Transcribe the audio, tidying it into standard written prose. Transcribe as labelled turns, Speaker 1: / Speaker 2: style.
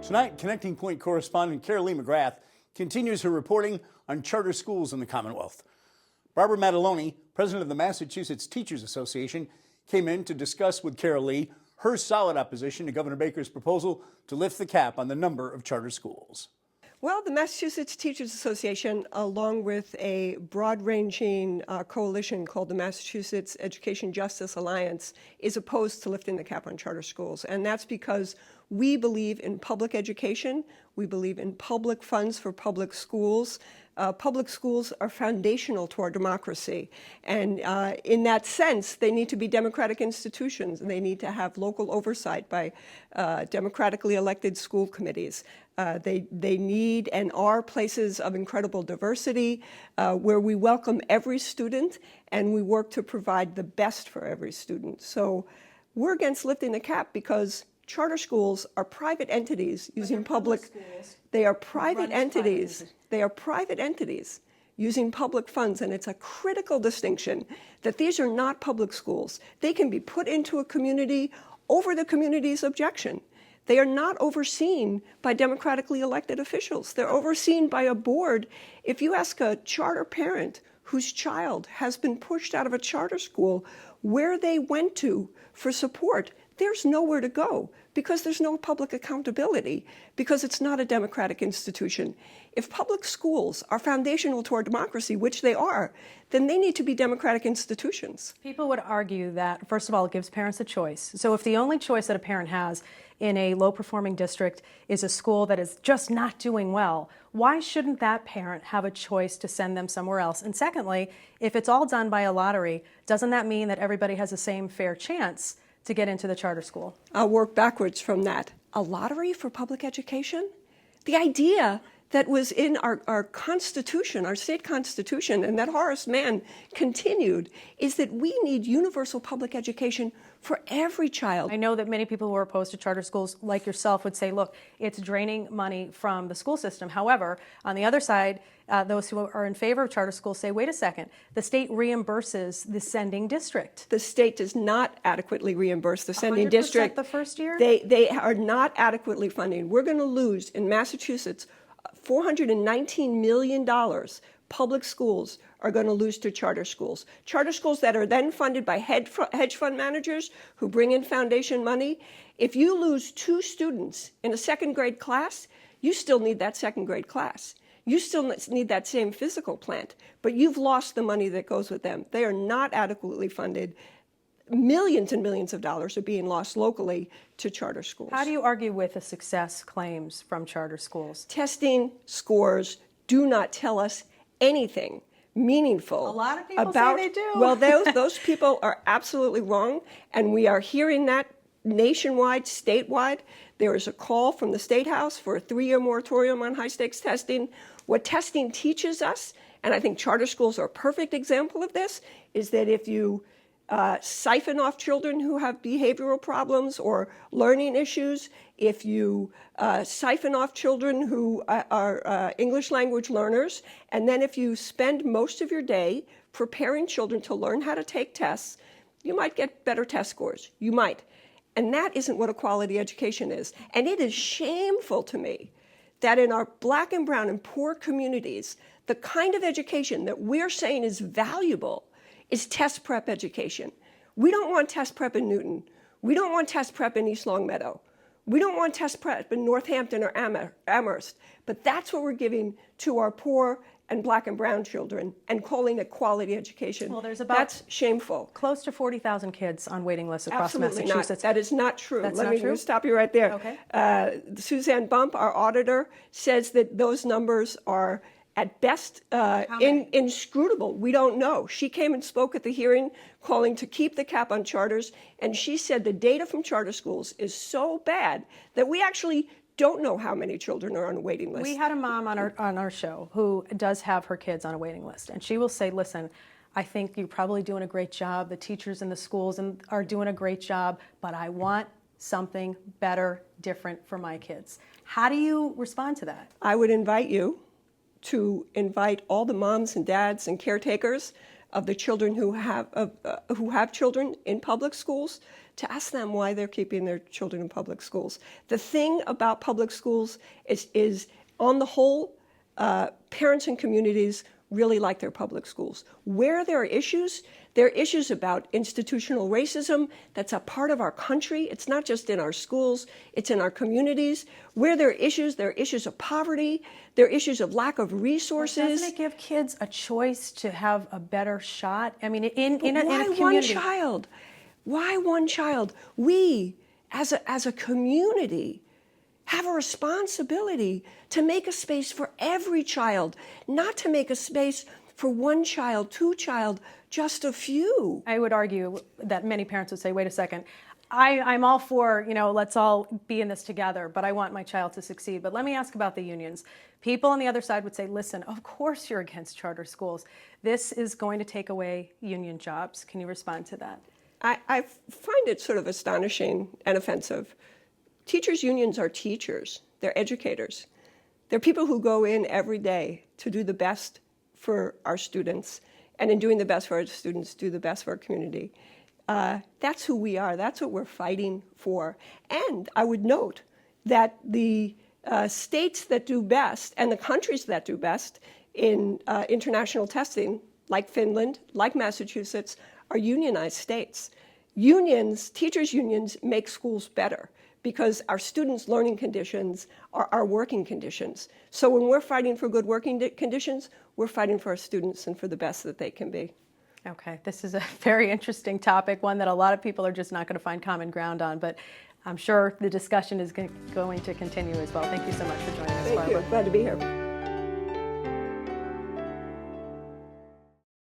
Speaker 1: Tonight, Connecting Point correspondent Carolee McGrath continues her reporting on charter schools in the Commonwealth. Barbara Madeloni, president of the Massachusetts Teachers Association, came in to discuss with Carolee her solid opposition to Governor Baker's proposal to lift the cap on the number of charter schools.
Speaker 2: Well, the Massachusetts Teachers Association, along with a broad-ranging coalition called the Massachusetts Education Justice Alliance, is opposed to lifting the cap on charter schools. And that's because we believe in public education. We believe in public funds for public schools. Public schools are foundational to our democracy. And in that sense, they need to be democratic institutions, and they need to have local oversight by democratically elected school committees. They need and are places of incredible diversity where we welcome every student and we work to provide the best for every student. So we're against lifting the cap because charter schools are private entities using public. They are private entities. They are private entities using public funds, and it's a critical distinction that these are not public schools. They can be put into a community over the community's objection. They are not overseen by democratically elected officials. They're overseen by a board. If you ask a charter parent whose child has been pushed out of a charter school where they went to for support, there's nowhere to go because there's no public accountability, because it's not a democratic institution. If public schools are foundational to our democracy, which they are, then they need to be democratic institutions.
Speaker 3: People would argue that, first of all, it gives parents a choice. So if the only choice that a parent has in a low-performing district is a school that is just not doing well, why shouldn't that parent have a choice to send them somewhere else? And secondly, if it's all done by a lottery, doesn't that mean that everybody has the same fair chance to get into the charter school?
Speaker 2: I'll work backwards from that. A lottery for public education? The idea that was in our Constitution, our state Constitution, and that Horace Mann continued, is that we need universal public education for every child.
Speaker 3: I know that many people who are opposed to charter schools, like yourself, would say, look, it's draining money from the school system. However, on the other side, those who are in favor of charter schools say, wait a second, the state reimburses the sending district.
Speaker 2: The state does not adequately reimburse the sending district.
Speaker 3: The first year?
Speaker 2: They are not adequately funding. We're going to lose in Massachusetts $419 million. Public schools are going to lose to charter schools. Charter schools that are then funded by hedge fund managers who bring in foundation money. If you lose 2 students in a second grade class, you still need that second grade class. You still need that same physical plant, but you've lost the money that goes with them. They are not adequately funded. Millions and millions of dollars are being lost locally to charter schools.
Speaker 3: How do you argue with the success claims from charter schools?
Speaker 2: Testing scores do not tell us anything meaningful.
Speaker 3: A lot of people
Speaker 2: about,
Speaker 3: say they do.
Speaker 2: Well, those people are absolutely wrong, and we are hearing that nationwide, statewide. There is a call from the State House for a 3-year moratorium on high-stakes testing. What testing teaches us, and I think charter schools are a perfect example of this, is that if you siphon off children who have behavioral problems or learning issues, if you siphon off children who are English language learners, and then if you spend most of your day preparing children to learn how to take tests, you might get better test scores. You might. And that isn't what a quality education is. And it is shameful to me that in our black and brown and poor communities, the kind of education that we're saying is valuable is test prep education. We don't want test prep in Newton. We don't want test prep in East Longmeadow. We don't want test prep in Northampton or Amherst. But that's what we're giving to our poor and black and brown children and calling it quality education.
Speaker 3: Well, there's about
Speaker 2: that's shameful.
Speaker 3: Close to 40,000 kids on waiting lists across
Speaker 2: Absolutely
Speaker 3: Massachusetts.
Speaker 2: Not. That is not true.
Speaker 3: That's
Speaker 2: Let
Speaker 3: not
Speaker 2: me
Speaker 3: true?
Speaker 2: stop you right there.
Speaker 3: Okay.
Speaker 2: Suzanne Bump, our auditor, says that those numbers are at best inscrutable. We don't know. She came and spoke at the hearing calling to keep the cap on charters, and she said the data from charter schools is so bad that we actually don't know how many children are on a waiting list.
Speaker 3: We had a mom on our show who does have her kids on a waiting list, and she will say, listen, I think you're probably doing a great job. The teachers in the schools are doing a great job, but I want something better, different for my kids. How do you respond to that?
Speaker 2: I would invite you to invite all the moms and dads and caretakers of the children who have children in public schools, to ask them why they're keeping their children in public schools. The thing about public schools is on the whole, parents and communities really like their public schools. There are issues about institutional racism that's a part of our country. It's not just in our schools, it's in our communities. Where there are issues of poverty, there are issues of lack of resources.
Speaker 3: Doesn't it give kids a choice to have a better shot? I mean, in a community.
Speaker 2: One child? Why one child? We, as a community, have a responsibility to make a space for every child, not to make a space for one child, two child, just a few.
Speaker 3: I would argue that many parents would say, wait a second, I'm all for, let's all be in this together, but I want my child to succeed. But let me ask about the unions. People on the other side would say, listen, of course you're against charter schools. This is going to take away union jobs. Can you respond to that?
Speaker 2: I find it sort of astonishing and offensive. Teachers' unions are teachers. They're educators. They're people who go in every day to do the best for our students, and in doing the best for our students, do the best for our community. That's who we are. That's what we're fighting for. And I would note that the states that do best and the countries that do best in international testing, like Finland, like Massachusetts, are unionized states. Teachers' unions make schools better because our students' learning conditions are our working conditions. So when we're fighting for good working conditions, we're fighting for our students and for the best that they can be.
Speaker 3: Okay, this is a very interesting topic, one that a lot of people are just not going to find common ground on, but I'm sure the discussion is going to continue as well. Thank you so much for joining us, Barbara.
Speaker 2: Thank you. Glad to be here.